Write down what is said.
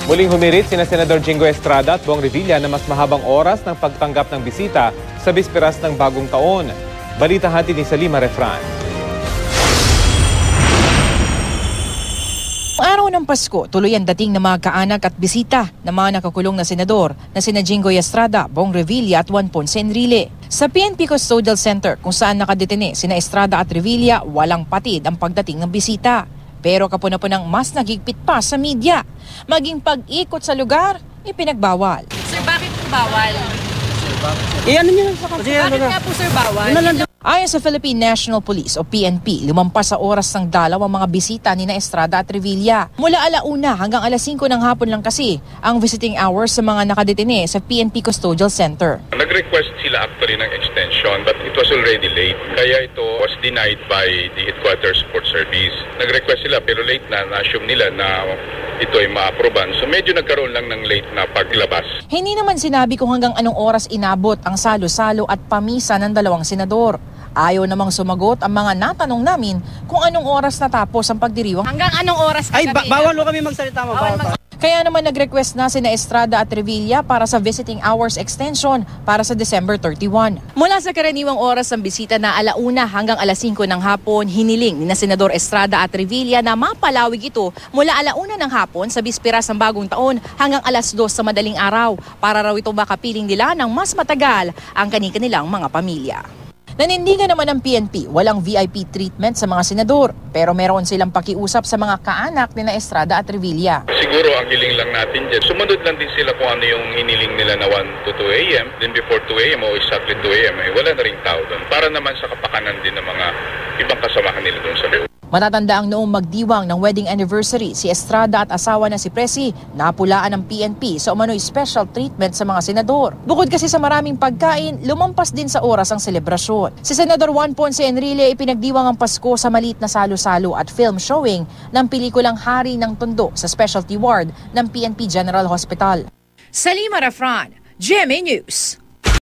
Muling humirit sina Senador Jingo Estrada at Bong Revilla na mas mahabang oras ng pagtanggap ng bisita sa bisperas ng bagong taon. Balita hatid ni Salima Refran. Araw ng Pasko, tuloy ang dating ng mga kaanak at bisita ng mga nakakulong na senador na sina Jingo Estrada, Bong Revilla at Juan Ponce Enrile. Sa PNP Custodial Center kung saan nakadetene sina Estrada at Revilla, walang patid ang pagdating ng bisita. Pero kapuna-punang mas nagigpit pa sa media. Maging pag-ikot sa lugar, ipinagbawal. Sir, bakit po bawal? Ano niyo sa Bakit nga po sir bawal? Ayon sa Philippine National Police o PNP, lumampas sa oras ng dalaw ang mga bisita ni Estrada at Revilla. Mula 1:00 hanggang 5:00 ng hapon lang kasi ang visiting hours sa mga nakadetene sa PNP Custodial Center. Nag-request sila actually ng extension but it was already late. Kaya ito was denied by the Headquarters Support Service. Nag-request sila pero late na-assume nila na ito ay ma-aproban. So medyo nagkaroon lang ng late na paglabas. Hindi naman sinabi kung hanggang anong oras inabot ang salo-salo at pamisa ng dalawang senador. Ayaw namang sumagot ang mga natanong namin kung anong oras natapos ang pagdiriwang. Hanggang anong oras Ay, bawal mo kami magsalita mo. Kaya naman nag-request na sina Estrada at Revilla para sa visiting hours extension para sa December 31. Mula sa karaniwang oras ng bisita na 1:00 hanggang 5:00 ng hapon, hiniling ni Senador Estrada at Revilla na mapalawig ito mula 1:00 ng hapon sa bisperas ng bagong taon hanggang 2:00 sa madaling araw para raw ito makapiling nila ng mas matagal ang kanilang mga pamilya. Nanindigan naman ng PNP, walang VIP treatment sa mga senador, pero meron silang pakiusap sa mga kaanak ni Estrada at Revilla. Siguro ang hiling lang natin dyan, sumunod lang din sila kung ano yung hiniling nila na 1 to 2 a.m. Then before 2 a.m. o exactly 2 a.m. wala na ring tao doon. Para naman sa kapakanan din ng mga ibang kasamahan nila doon sa loob. Matatanda ang noong magdiwang ng wedding anniversary, si Estrada at asawa na si Presi napulaan ng PNP sa umano'y special treatment sa mga senador. Bukod kasi sa maraming pagkain, lumampas din sa oras ang selebrasyon. Si Senador Juan Ponce Enrile ipinagdiwang ang Pasko sa maliit na salo-salo at film showing ng pelikulang Hari ng Tondo sa specialty ward ng PNP General Hospital. Salima Refran, GMA News.